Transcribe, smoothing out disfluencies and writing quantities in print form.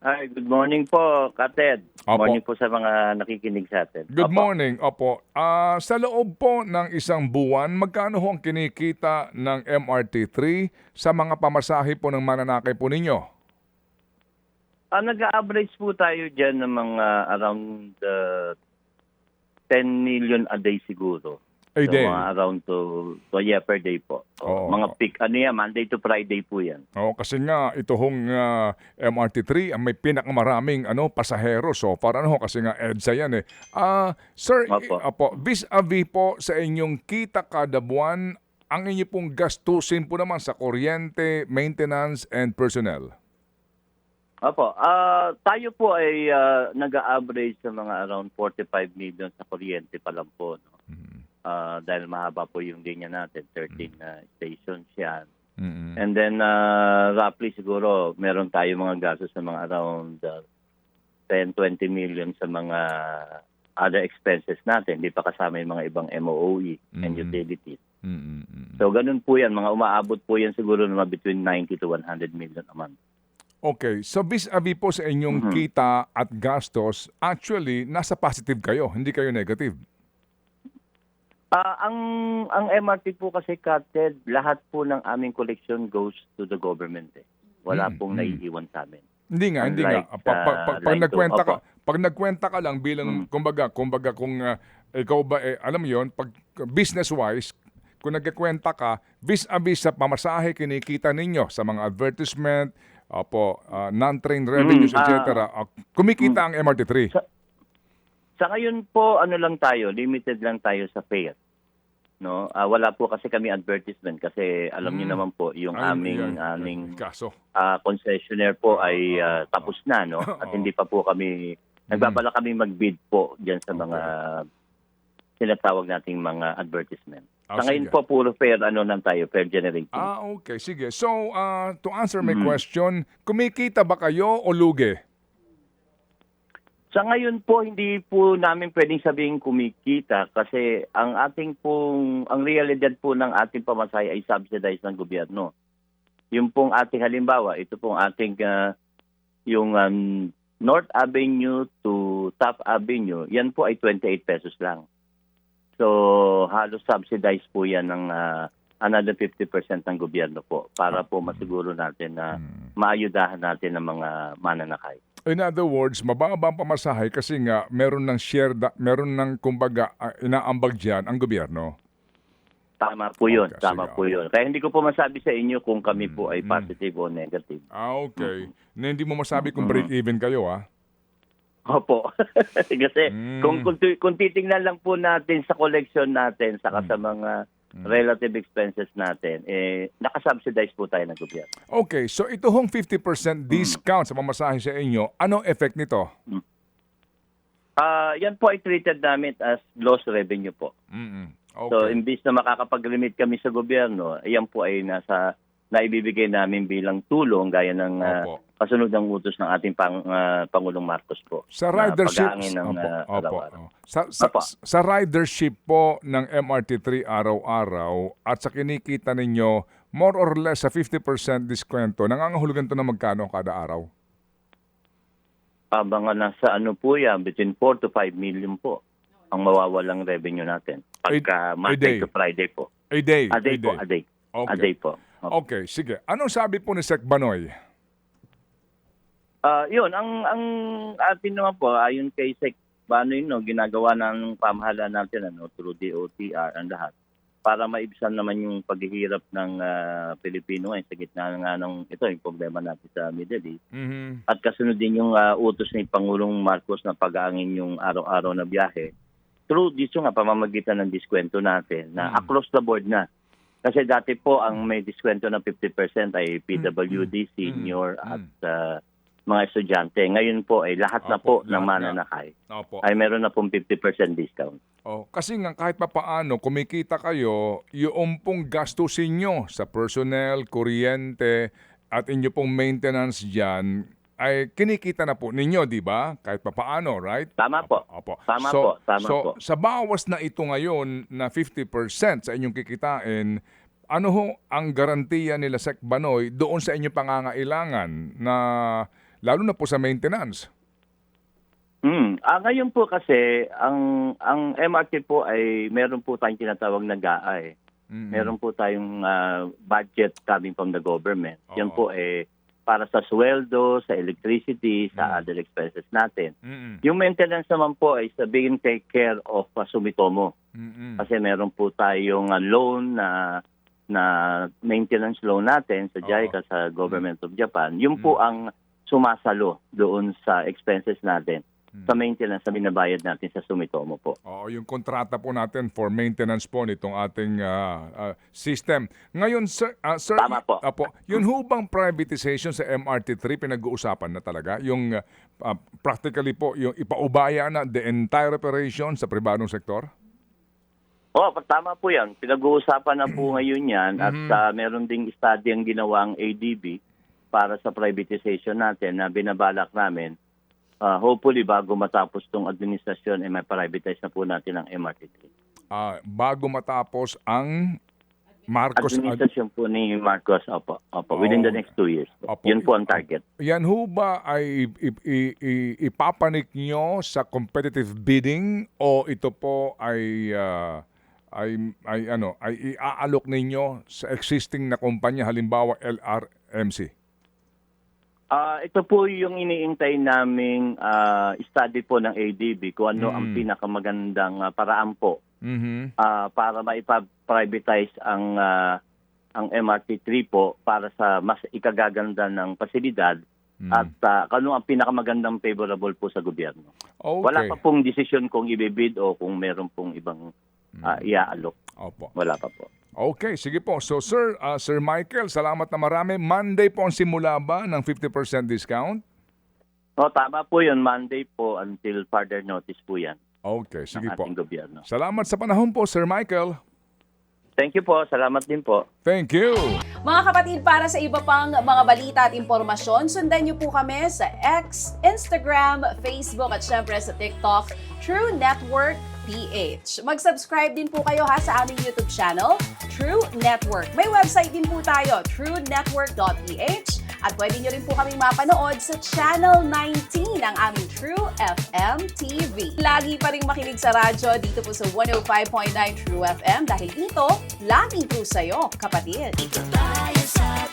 Hi, good morning po, Kated. Opo. Morning po sa mga nakikinig sa atin. Good Opo. morning. Opo. Sa loob po ng isang buwan, magkano ho ang kinikita ng MRT3 sa mga pamasahe po ng mananakay po ninyo? Nag-average po tayo dyan ng mga around 10 million a day siguro. A So, day? mga around yeah, per day po. Oo. Mga peak, Monday to Friday po yan. Oh, kasi nga ito hong MRT3 ang may pinakamaraming pasahero. So para kasi nga EDSA yan eh. Sir, Opo. vis-a-vis po sa inyong kita kada buwan, ang inyo pong gastusin po naman sa kuryente, maintenance, and personnel. Opo. Tayo po ay nag-average sa mga around 45 million sa kuryente pa lang po. No? Dahil mahaba po yung linya natin, 13 stations yan. And then roughly siguro meron tayo mga gastos sa mga around 10-20 million sa mga other expenses natin. Hindi pa kasama yung mga ibang MOOE and utilities. So ganun po yan. Mga umaabot po yan siguro na between 90 to 100 million a month. Okay, so vis-a-vis po sa inyong kita at gastos, actually, nasa positive kayo, hindi kayo negative. Ang MRT po kasi, Kated, lahat po ng aming collection goes to the government. Wala pong naiiwan sa amin. Hindi nga. Unlike, Pag nagkwenta ka lang bilang, kumbaga kung ikaw ba, alam mo yun, pag business-wise, kung nagkikwenta ka, vis-a-vis sa pamasahe kinikita ninyo sa mga advertisement, non-train revenues, etc. Kumikita ang MRT3. Sa ngayon po, lang tayo, limited lang tayo sa fare. No? Wala po kasi kami advertisement kasi alam niyo naman po, yung aming kaso. concessionaire po ay tapos na, no? At hindi pa po kami, nagbabala kami mag-bid po diyan sa mga tinatawag nating mga advertisement. Sa ngayon po, puro fare, lang tayo, fare generating. Okay, sige. So, to answer my question, kumikita ba kayo o lugi? Sa ngayon po, hindi po namin pwedeng sabihin kumikita kasi ang realidad po ng ating pamasahe ay subsidized ng gobyerno. Yung pong ating halimbawa, ito pong ating yung North Avenue to Top Avenue, yan po ay 28 pesos lang. So, halos subsidized po yan ng another 50% ng gobyerno po para po masiguro natin na maayudahan natin ng mga mananakay. In other words, mababa ang pamasahe kasi nga meron ng share, meron ng kumbaga inaambag dyan ang gobyerno. Tama po yun, Okay, tama sige. po yun. Kaya hindi ko po masabi sa inyo kung kami po ay positive o negative. Okay. Na hindi mo masabi kung break-even kayo, Opo. Kasi kung titingnan lang po natin sa collection natin saka sa mga relative expenses natin, nakasubsidize po tayo ng gobyerno. Okay, so ito hong 50% discount sa pamasahe sa inyo, anong effect nito? Yan po ay treated namin as loss revenue po. Okay. So, imbis na makakapag-limit kami sa gobyerno, yan po ay naibibigay namin bilang tulong gaya ng kasunod ng utos ng ating Pangulong Marcos po. Sa ridership, sa ridership po ng MRT3 araw-araw at sa kinikita ninyo, more or less sa 50% diskwento, nangangahulugan to na magkano kada araw? Mga nasa po yan, between 4 to 5 million po ang mawawalang revenue natin. Pagka Monday to Friday po. A day? A day. Okay. A day po. Okay, sige. Anong sabi po ni Sec Banoy? Yun, ang atin naman po, ayon kay Sec Banoy, ginagawa ng pamahalaan natin through DOTR ang lahat para maibsan naman yung paghihirap ng Pilipino sa gitna nga ng yung problema natin sa Middle East. At kasunod din yung utos ni Pangulong Marcos na pag-aangin yung araw-araw na biyahe. Through dito nga pamamagitan ng diskwento natin na across the board na. Kasi dati po ang may diskwento ng 50% ay PWD, senior at mga estudyante. Ngayon po ay lahat na po ng mananakay ay meron na pong 50% discount. Kasi nga kahit papaano kumikita kayo, yung pong gastusin nyo sa personnel, kuryente at inyo pong maintenance dyan ay kinikita na po ninyo, di ba? Kahit papaano, right? Tama po. Tama po. Sa bawas na ito ngayon na 50% sa inyong kikitain, ano ho ang garantiya nila Sec Banoy doon sa inyong pangangailangan na lalo na po sa maintenance. Ngayon po kasi, ang MRT po ay meron po tayong tinatawag na GAA. Meron po tayong budget coming from the government. Yan po para sa sweldo, sa electricity, sa other expenses natin. Yung maintenance naman po ay sabihin take care of Sumitomo. Kasi meron po tayong loan na maintenance loan natin sa JICA, sa Government of Japan. Yun po ang sumasalo doon sa expenses natin sa maintenance na binabayad natin sa Sumitomo po. Oo, yung kontrata po natin for maintenance po nitong ating system. Ngayon, sir, Tama po. Yun hubang privatization sa MRT3, pinag-uusapan na talaga? Yung practically po, yung ipaubaya na the entire operation sa pribadong sektor? Tama po yan. Pinag-uusapan na po ngayon yan at meron ding study ang ginawang ADB para sa privatization natin na binabalak namin. Hopefully, bago matapos itong administrasyon, may privatize na po natin ang MRT3. Bago matapos ang Marcos administrasyon po ni Marcos, within the next 2 years. Yun po ang target. Yan ho ba ay ipapanik nyo sa competitive bidding o ito po ay iaalok ninyo sa existing na kumpanya, halimbawa LRMC? Ito po yung iniintay naming study po ng ADB kung ano ang pinakamagandang paraan po para maipa-privatize ang MRT3 po para sa mas ikagaganda ng pasilidad at ano ang pinakamagandang favorable po sa gobyerno. Okay. Wala pa pong desisyon kung ibibid o kung meron pong ibang iaalok. Wala pa po. Okay, sige po. So Sir Michael, salamat na marami. Monday po ang simula ba ng 50% discount? Tama po yun. Monday po until further notice po yan. Okay, sige ng po. ating gobyerno. Salamat sa panahon po, Sir Michael. Thank you po. Salamat din po. Thank you. Mga kapatid, para sa iba pang mga balita at impormasyon, sundan niyo po kami sa X, Instagram, Facebook at syempre sa TikTok, True Network PH. Mag-subscribe din po kayo sa aming YouTube channel, True Network. May website din po tayo, truenetwork.ph, at pwede nyo rin po kaming mapanood sa Channel 19 ng aming True FM TV. Lagi pa rin makinig sa radyo dito po sa 105.9 True FM dahil dito, laging true sa'yo, kapatid. Dito tayo sa